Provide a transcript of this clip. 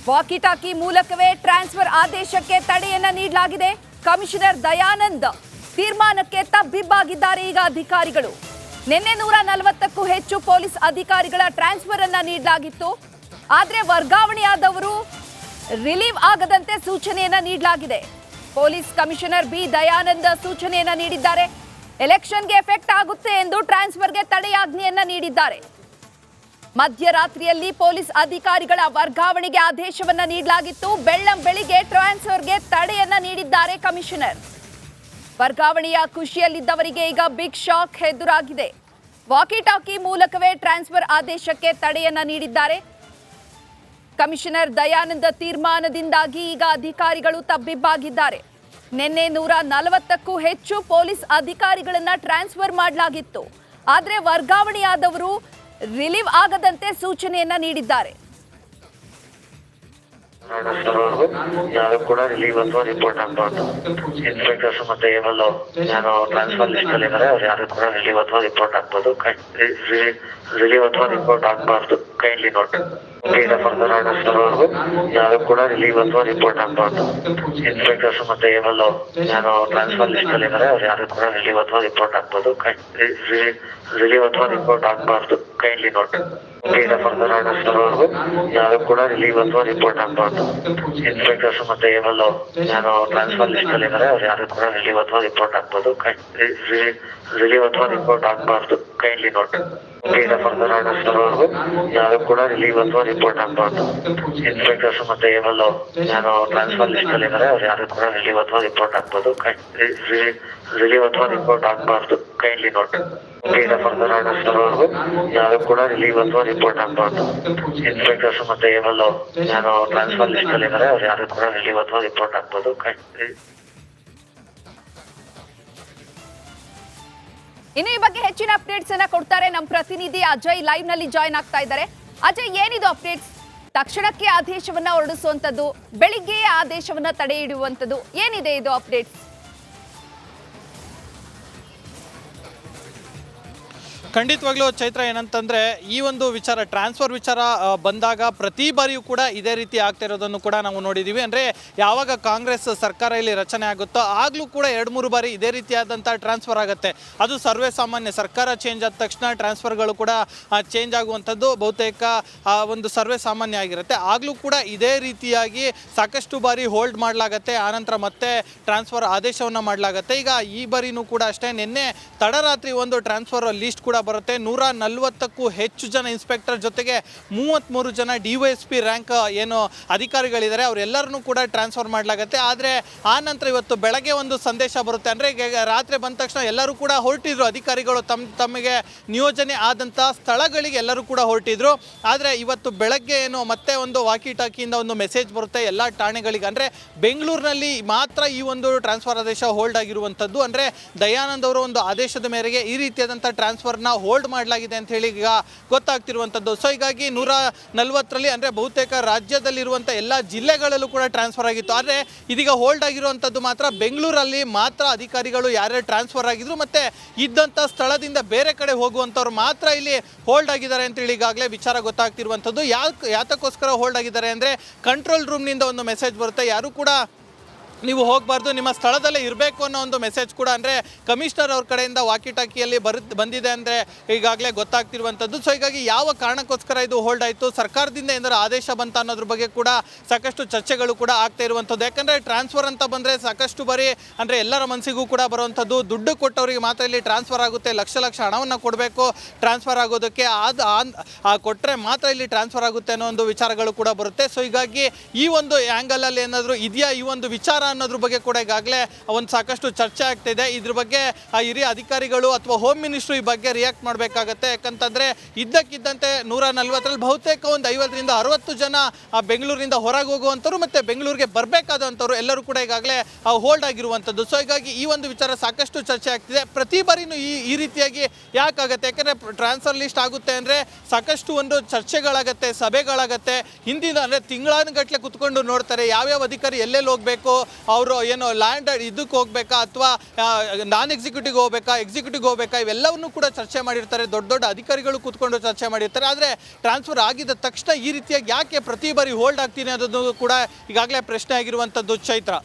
Walkie ಟಾಕಿ ಮೂಲಕವೇ transfer ಆದೇಶಕ್ಕೆ ತಡೆಯನ್ನ ನೀಡಲಾಗಿದೆ. ಕಮಿಷನರ್ ದಯಾನಂದ್ ತೀರ್ಮಾನಕ್ಕೆ ತಬ್ಬಿಬ್ಬಾಗಿದ್ದಾರೆ ಈಗ ಅಧಿಕಾರಿಗಳು. ನಿನ್ನೆ 140ಕ್ಕೂ ಹೆಚ್ಚು ಪೊಲೀಸ್ ಅಧಿಕಾರಿಗಳ ಟ್ರಾನ್ಸ್ಫರ್ ಅನ್ನ ನೀಡಲಾಗಿತ್ತು. ಆದರೆ ವರ್ಗಾವಣೆಯಾದವರು ರಿಲೀವ್ ಆಗದಂತೆ ಸೂಚನೆಯನ್ನ ನೀಡಲಾಗಿದೆ. ಪೊಲೀಸ್ ಕಮಿಷನರ್ ಬಿ ದಯಾನಂದ್ ಸೂಚನೆಯನ್ನ ನೀಡಿದ್ದಾರೆ. ಎಲೆಕ್ಷನ್ಗೆ ಎಫೆಕ್ಟ್ ಆಗುತ್ತೆ ಎಂದು ಟ್ರಾನ್ಸ್ಫರ್ಗೆ ತಡೆಯಾಜ್ಞೆಯನ್ನ ನೀಡಿದ್ದಾರೆ. ಮಧ್ಯರಾತ್ರಿಯಲ್ಲಿ ಪೊಲೀಸ್ ಅಧಿಕಾರಿಗಳ ವರ್ಗಾವಣೆಗೆ ಆದೇಶವನ್ನ ನೀಡಲಾಗಿತ್ತು. ಬೆಳ್ಳಂಬೆಳಿಗ್ಗೆ ಟ್ರಾನ್ಸ್ಫರ್ಗೆ ತಡೆಯನ್ನ ನೀಡಿದ್ದಾರೆ ಕಮಿಷನರ್. ವರ್ಗಾವಣೆಯ ಖುಷಿಯಲ್ಲಿದ್ದವರಿಗೆ ಈಗ ಬಿಗ್ ಶಾಕ್ ಎದುರಾಗಿದೆ. ವಾಕಿ ಟಾಕಿ ಮೂಲಕವೇ ಟ್ರಾನ್ಸ್ಫರ್ ಆದೇಶಕ್ಕೆ ತಡೆಯನ್ನ ನೀಡಿದ್ದಾರೆ. ಕಮಿಷನರ್ ದಯಾನಂದ ತೀರ್ಮಾನದಿಂದಾಗಿ ಈಗ ಅಧಿಕಾರಿಗಳು ತಬ್ಬಿಬ್ಬಾಗಿದ್ದಾರೆ. ನಿನ್ನೆ 140ಕ್ಕೂ ಹೆಚ್ಚು ಪೊಲೀಸ್ ಅಧಿಕಾರಿಗಳನ್ನ ಟ್ರಾನ್ಸ್ಫರ್ ಮಾಡಲಾಗಿತ್ತು. ಆದರೆ ವರ್ಗಾವಣೆಯಾದವರು ರಿಲೀವ್ ಆಗದಂತೆ ಸೂಚನೆಯನ್ನ ನೀಡಿದ್ದಾರೆ. ಯಾರು ಕೂಡ ರಿಲೀವ್ ಅಥವಾ ರಿಪೋರ್ಟ್ ಆಗಬಾರ್ದು. ಇನ್ಸ್ಪೆಕ್ಟರ್ಸ್ ಮತ್ತೆ ಏನೆಲ್ಲ ಯಾರು ಟ್ರಾನ್ಸ್ಫರ್ ಲಿಸ್ಟ್ ಅಲ್ಲಿ ಇದ್ದಾರೆ ಅವ್ರು ಯಾರು ಕೂಡ ರಿಲೀವ್ ಅಥವಾ ರಿಪೋರ್ಟ್ ಆಗ್ಬೋದು. ರಿಲೀವ್ ಅಥವಾ ರಿಪೋರ್ಟ್ ಆಗಬಾರ್ದು. Kindly note. ಫರ್ದರ್ ಆರ್ಡರ್ಸ್ ಬರೋವರೆಗೂ ಯಾರು ಕೂಡ ರಿಲೀವ್ ಅಥವಾ ರಿಪೋರ್ಟ್ ಆಗಬಾರ್ದು. ಇನ್ಸ್ಪೆಕ್ಟರ್ಸ್ ಮತ್ತೆ ಏನೆಲ್ಲ ಯಾರು ಟ್ರಾನ್ಸ್ಫರ್ ಲಿಸ್ಟ್ ಅಲ್ಲಿ ಇದ್ದಾರೆ ಅವ್ರು ಯಾರು ಕೂಡ ರಿಲೀವ್ ಅಥವಾ ರಿಪೋರ್ಟ್ ಆಗ್ಬೋದು. ರಿಲೀವ್ ಅಥವಾ ರಿಪೋರ್ಟ್ ಆಗಬಾರ್ದು. Kindly note. ಫರ್ದರ್ ಆರ್ಡರ್ಸ್ ಬರೋವರೆಗೂ ಯಾರು ಕೂಡ ರಿಲೀವ್ ಅಥವಾ ರಿಪೋರ್ಟ್ ಆಗಬಾರ್ದು. ಇನ್ಸ್ಪೆಕ್ಟರ್ಸ್ ಮತ್ತೆ ಏನೆಲ್ಲ ಯಾರು ಟ್ರಾನ್ಸ್ಫರ್ ಲಿಸ್ಟ್ ಅಲ್ಲಿ ಇದ್ದಾರೆ ಅವ್ರು ಯಾರು ಕೂಡ ರಿಲೀವ್ ಅಥವಾ ರಿಪೋರ್ಟ್ ಆಗ್ಬೋದು. ರಿಲೀವ್ ಅಥವಾ ರಿಪೋರ್ಟ್ ಆಗಬಾರ್ದು. Kindly note. ಫರ್ದರ್ ಆರ್ಡರ್ಸ್ ಬರೋವರೆಗೂ ಯಾರು ಕೂಡ ರಿಲೀವ್ ಅಥವಾ ರಿಪೋರ್ಟ್ ಆಗಬಾರ್ದು. ಇನ್ಸ್ಪೆಕ್ಟರ್ಸ್ ಮತ್ತೆ ಏನೆಲ್ಲ ಯಾರು ಟ್ರಾನ್ಸ್ಫರ್ ಲಿಸ್ಟ್ ಅಲ್ಲಿ ಇದ್ದಾರೆ ಅವ್ರು ಯಾರು ಕೂಡ ರಿಲೀವ್ ಅಥವಾ ರಿಪೋರ್ಟ್ ಆಗ್ಬೋದು. ರಿಲೀವ್ ಅಥವಾ ರಿಪೋರ್ಟ್ ಆಗಬಾರ್ದು. Kindly note. ಫರ್ದರ್ ಆರ್ಡರ್ಸ್ ಬರೋವರೆಗೂ ಯಾರು ಕೂಡ ರಿಲೀವ್ ಅಥವಾ ರಿಪೋರ್ಟ್ ಆಗಬಾರ್ದು. ಇನ್ಸ್ಪೆಕ್ಟರ್ಸ್ ಮತ್ತೆ ಏನೆಲ್ಲ ಯಾರು ಟ್ರಾನ್ಸ್ಫರ್ ಲಿಸ್ಟ್ ಅಲ್ಲಿ ಇದ್ದಾರೆ ಅವ್ರು ಯಾರು ಕೂಡ ರಿಲೀವ್ ಅಥವಾ ರಿಪೋರ್ಟ್ ಆಗ್ಬೋದು. ಇನ್ನು ಈ ಬಗ್ಗೆ ಹೆಚ್ಚಿನ ಅಪ್ಡೇಟ್ಸ್ ಅನ್ನ ಕೊಡ್ತಾರೆ ನಮ್ಮ ಪ್ರತಿನಿಧಿ ಅಜಯ್. ಲೈವ್ ನಲ್ಲಿ ಜಾಯ್ನ್ ಆಗ್ತಾ ಇದ್ದಾರೆ. ಅಜಯ್, ಏನಿದು ಅಪ್ಡೇಟ್ಸ್? ತಕ್ಷಣಕ್ಕೆ ಆದೇಶವನ್ನ ಹೊರಡಿಸುವಂತದ್ದು, ಬೆಳಿಗ್ಗೆ ಆದೇಶವನ್ನ ತಡೆ ಹಿಡಿಯುವಂತದ್ದು, ಏನಿದೆ ಇದು ಅಪ್ಡೇಟ್ಸ್? ಖಂಡಿತವಾಗ್ಲೂ ಚೈತ್ರ, ಏನಂತಂದರೆ ಈ ಒಂದು ವಿಚಾರ ಟ್ರಾನ್ಸ್ಫರ್ ವಿಚಾರ ಬಂದಾಗ ಪ್ರತಿ ಬಾರಿಯೂ ಕೂಡ ಇದೇ ರೀತಿ ಆಗ್ತಾ ಇರೋದನ್ನು ಕೂಡ ನಾವು ನೋಡಿದ್ದೀವಿ. ಅಂದರೆ ಯಾವಾಗ ಕಾಂಗ್ರೆಸ್ ಸರ್ಕಾರ ಇಲ್ಲಿ ರಚನೆ ಆಗುತ್ತೋ ಆಗಲೂ ಕೂಡ 2-3 ಬಾರಿ ಇದೇ ರೀತಿಯಾದಂಥ ಟ್ರಾನ್ಸ್ಫರ್ ಆಗುತ್ತೆ. ಅದು ಸರ್ವೇ ಸಾಮಾನ್ಯ. ಸರ್ಕಾರ ಚೇಂಜ್ ಆದ ತಕ್ಷಣ ಟ್ರಾನ್ಸ್ಫರ್ಗಳು ಕೂಡ ಚೇಂಜ್ ಆಗುವಂಥದ್ದು ಬಹುತೇಕ ಒಂದು ಸರ್ವೇ ಸಾಮಾನ್ಯ ಆಗಿರುತ್ತೆ. ಆಗಲೂ ಕೂಡ ಇದೇ ರೀತಿಯಾಗಿ ಸಾಕಷ್ಟು ಬಾರಿ ಹೋಲ್ಡ್ ಮಾಡಲಾಗತ್ತೆ, ಆನಂತರ ಮತ್ತೆ ಟ್ರಾನ್ಸ್ಫರ್ ಆದೇಶವನ್ನು ಮಾಡಲಾಗತ್ತೆ. ಈಗ ಈ ಬಾರಿನೂ ಕೂಡ ಅಷ್ಟೇ. ನಿನ್ನೆ ತಡರಾತ್ರಿ ಒಂದು ಟ್ರಾನ್ಸ್ಫರ್ ಲೀಸ್ಟ್ ಕೂಡ ಬರುತ್ತೆ. 140ಕ್ಕೂ ಹೆಚ್ಚು ಜನ ಇನ್ಸ್ಪೆಕ್ಟರ್ ಜೊತೆಗೆ 33 ಜನ DYSP ರ್ಯಾಂಕ್ ಏನು ಅಧಿಕಾರಿಗಳಿದ್ದಾರೆ ಅವರೆಲ್ಲರನ್ನೂ ಕೂಡ ಟ್ರಾನ್ಸ್ಫರ್ ಮಾಡಲಾಗುತ್ತೆ. ಆದರೆ ಆ ನಂತರ ಇವತ್ತು ಬೆಳಗ್ಗೆ ಒಂದು ಸಂದೇಶ ಬರುತ್ತೆ. ಅಂದರೆ ರಾತ್ರಿ ಬಂದ ತಕ್ಷಣ ಎಲ್ಲರೂ ಕೂಡ ಹೊರಟಿದ್ರು, ಅಧಿಕಾರಿಗಳು ತಮಗೆ ನಿಯೋಜನೆ ಆದಂಥ ಸ್ಥಳಗಳಿಗೆ ಎಲ್ಲರೂ ಕೂಡ ಹೊರಟಿದ್ರು. ಆದರೆ ಇವತ್ತು ಬೆಳಗ್ಗೆ ಏನು ಮತ್ತೆ ಒಂದು ವಾಕಿ ಟಾಕಿಯಿಂದ ಒಂದು ಮೆಸೇಜ್ ಬರುತ್ತೆ ಎಲ್ಲ ಠಾಣೆಗಳಿಗೆ. ಅಂದರೆ ಬೆಂಗಳೂರಿನಲ್ಲಿ ಮಾತ್ರ ಈ ಒಂದು ಟ್ರಾನ್ಸ್ಫರ್ ಆದೇಶ ಹೋಲ್ಡ್ ಆಗಿರುವಂಥದ್ದು. ಅಂದರೆ ದಯಾನಂದ್ ಅವರ ಒಂದು ಆದೇಶದ ಮೇರೆಗೆ ಈ ರೀತಿಯಾದಂಥ ಟ್ರಾನ್ಸ್ಫರ್ನ ಹೋಲ್ಡ್ ಮಾಡಲಾಗಿದೆ ಅಂತ ಹೇಳಿ ಈಗ ಗೊತ್ತಾಗ್ತಿರುವಂಥದ್ದು. ಸೊ ಹೀಗಾಗಿ 140ರಲ್ಲಿ ಅಂದರೆ ಬಹುತೇಕ ರಾಜ್ಯದಲ್ಲಿರುವಂಥ ಎಲ್ಲ ಜಿಲ್ಲೆಗಳಲ್ಲೂ ಕೂಡ ಟ್ರಾನ್ಸ್ಫರ್ ಆಗಿತ್ತು. ಆದರೆ ಇದೀಗ ಹೋಲ್ಡ್ ಆಗಿರುವಂಥದ್ದು ಮಾತ್ರ ಬೆಂಗಳೂರಲ್ಲಿ ಮಾತ್ರ. ಅಧಿಕಾರಿಗಳು ಯಾರ್ಯಾರು ಟ್ರಾನ್ಸ್ಫರ್ ಆಗಿದ್ರು ಮತ್ತು ಇದ್ದಂಥ ಸ್ಥಳದಿಂದ ಬೇರೆ ಕಡೆ ಹೋಗುವಂಥವ್ರು ಮಾತ್ರ ಇಲ್ಲಿ ಹೋಲ್ಡ್ ಆಗಿದ್ದಾರೆ ಅಂತೇಳಿ ಈಗಾಗಲೇ ವಿಚಾರ ಗೊತ್ತಾಗ್ತಿರುವಂಥದ್ದು. ಯಾತಕ್ಕೋಸ್ಕರ ಹೋಲ್ಡ್ ಆಗಿದ್ದಾರೆ ಅಂದರೆ ಕಂಟ್ರೋಲ್ ರೂಮ್ನಿಂದ ಒಂದು ಮೆಸೇಜ್ ಬರುತ್ತೆ, ಯಾರು ಕೂಡ ನೀವು ಹೋಗಬಾರ್ದು, ನಿಮ್ಮ ಸ್ಥಳದಲ್ಲೇ ಇರಬೇಕು ಅನ್ನೋ ಒಂದು ಮೆಸೇಜ್ ಕೂಡ ಅಂದರೆ ಕಮಿಷನರ್ ಅವ್ರ ಕಡೆಯಿಂದ ವಾಕಿ ಟಾಕಿಯಲ್ಲಿ ಬಂದಿದೆ ಅಂದರೆ ಈಗಾಗಲೇ ಗೊತ್ತಾಗ್ತಿರುವಂಥದ್ದು. ಸೊ ಹೀಗಾಗಿ ಯಾವ ಕಾರಣಕ್ಕೋಸ್ಕರ ಇದು ಹೋಲ್ಡ್ ಆಯಿತು, ಸರ್ಕಾರದಿಂದ ಏನಾದರೂ ಆದೇಶ ಬಂತ ಅನ್ನೋದ್ರ ಬಗ್ಗೆ ಕೂಡ ಸಾಕಷ್ಟು ಚರ್ಚೆಗಳು ಕೂಡ ಆಗ್ತಾ ಇರುವಂಥದ್ದು. ಯಾಕಂದರೆ ಟ್ರಾನ್ಸ್ಫರ್ ಅಂತ ಬಂದರೆ ಸಾಕಷ್ಟು ಬಾರಿ ಅಂದರೆ ಎಲ್ಲರ ಮನಸ್ಸಿಗೂ ಕೂಡ ಬರುವಂಥದ್ದು, ದುಡ್ಡು ಕೊಟ್ಟವರಿಗೆ ಮಾತ್ರ ಇಲ್ಲಿ ಟ್ರಾನ್ಸ್ಫರ್ ಆಗುತ್ತೆ, ಲಕ್ಷ ಹಣವನ್ನು ಕೊಡಬೇಕು ಟ್ರಾನ್ಸ್ಫರ್ ಆಗೋದಕ್ಕೆ, ಕೊಟ್ಟರೆ ಮಾತ್ರ ಇಲ್ಲಿ ಟ್ರಾನ್ಸ್ಫರ್ ಆಗುತ್ತೆ ಅನ್ನೋ ಒಂದು ವಿಚಾರಗಳು ಕೂಡ ಬರುತ್ತೆ. ಸೊ ಹೀಗಾಗಿ ಈ ಒಂದು ಆ್ಯಂಗಲಲ್ಲಿ ಏನಾದರೂ ಇದೆಯಾ ಈ ಒಂದು ವಿಚಾರ ಅನ್ನೋದ್ರ ಬಗ್ಗೆ ಕೂಡ ಈಗಾಗಲೇ ಒಂದು ಸಾಕಷ್ಟು ಚರ್ಚೆ ಆಗ್ತಿದೆ. ಇದ್ರ ಬಗ್ಗೆ ಹಿರಿಯ ಅಧಿಕಾರಿಗಳು ಅಥವಾ ಹೋಮ್ ಮಿನಿಸ್ಟ್ರು ಈ ಬಗ್ಗೆ ರಿಯಾಕ್ಟ್ ಮಾಡಬೇಕಾಗತ್ತೆ. ಯಾಕಂತಂದರೆ ಇದ್ದಕ್ಕಿದ್ದಂತೆ 140ರಲ್ಲಿ ಬಹುತೇಕ ಒಂದು 50ರಿಂದ 60 ಜನ ಬೆಂಗಳೂರಿನಿಂದ ಹೊರಗೆ ಹೋಗುವಂಥವ್ರು ಮತ್ತು ಬೆಂಗಳೂರಿಗೆ ಬರಬೇಕಾದಂಥವ್ರು ಎಲ್ಲರೂ ಕೂಡ ಈಗಾಗಲೇ ಹೋಲ್ಡ್ ಆಗಿರುವಂಥದ್ದು. ಸೊ ಹೀಗಾಗಿ ಈ ಒಂದು ವಿಚಾರ ಸಾಕಷ್ಟು ಚರ್ಚೆ ಆಗ್ತಿದೆ. ಪ್ರತಿ ಬಾರಿನೂ ಈ ರೀತಿಯಾಗಿ ಯಾಕಾಗುತ್ತೆ? ಯಾಕಂದರೆ ಟ್ರಾನ್ಸ್ಫರ್ ಲಿಸ್ಟ್ ಆಗುತ್ತೆ ಅಂದರೆ ಸಾಕಷ್ಟು ಒಂದು ಚರ್ಚೆಗಳಾಗತ್ತೆ, ಸಭೆಗಳಾಗತ್ತೆ. ಹಿಂದಿನ ಅಂದರೆ ತಿಂಗಳಾನುಗಟ್ಟಲೆ ಕುತ್ಕೊಂಡು ನೋಡ್ತಾರೆ ಯಾವ್ಯಾವ ಅಧಿಕಾರಿ ಎಲ್ಲೆಲ್ಲಿ ಹೋಗಬೇಕು, ಅವರು ಏನು ಲ್ಯಾಂಡ್ ಇದಕ್ಕೆ ಹೋಗ್ಬೇಕಾ ಅಥವಾ ನಾನ್ ಎಕ್ಸಿಕ್ಯೂಟಿವ್ ಹೋಗ್ಬೇಕಾ ಇವೆಲ್ಲವನ್ನೂ ಕೂಡ ಚರ್ಚೆ ಮಾಡಿರ್ತಾರೆ. ದೊಡ್ಡ ದೊಡ್ಡ ಅಧಿಕಾರಿಗಳು ಕೂತ್ಕೊಂಡು ಚರ್ಚೆ ಮಾಡಿರ್ತಾರೆ. ಆದರೆ ಟ್ರಾನ್ಸ್ಫರ್ ಆಗಿದ ತಕ್ಷಣ ಈ ರೀತಿಯಾಗಿ ಯಾಕೆ ಪ್ರತಿ ಬಾರಿ ಹೋಲ್ಡ್ ಆಗ್ತೀನಿ ಅನ್ನೋದು ಕೂಡ ಈಗಾಗಲೇ ಪ್ರಶ್ನೆ ಆಗಿರುವಂಥದ್ದು ಚೈತ್ರ.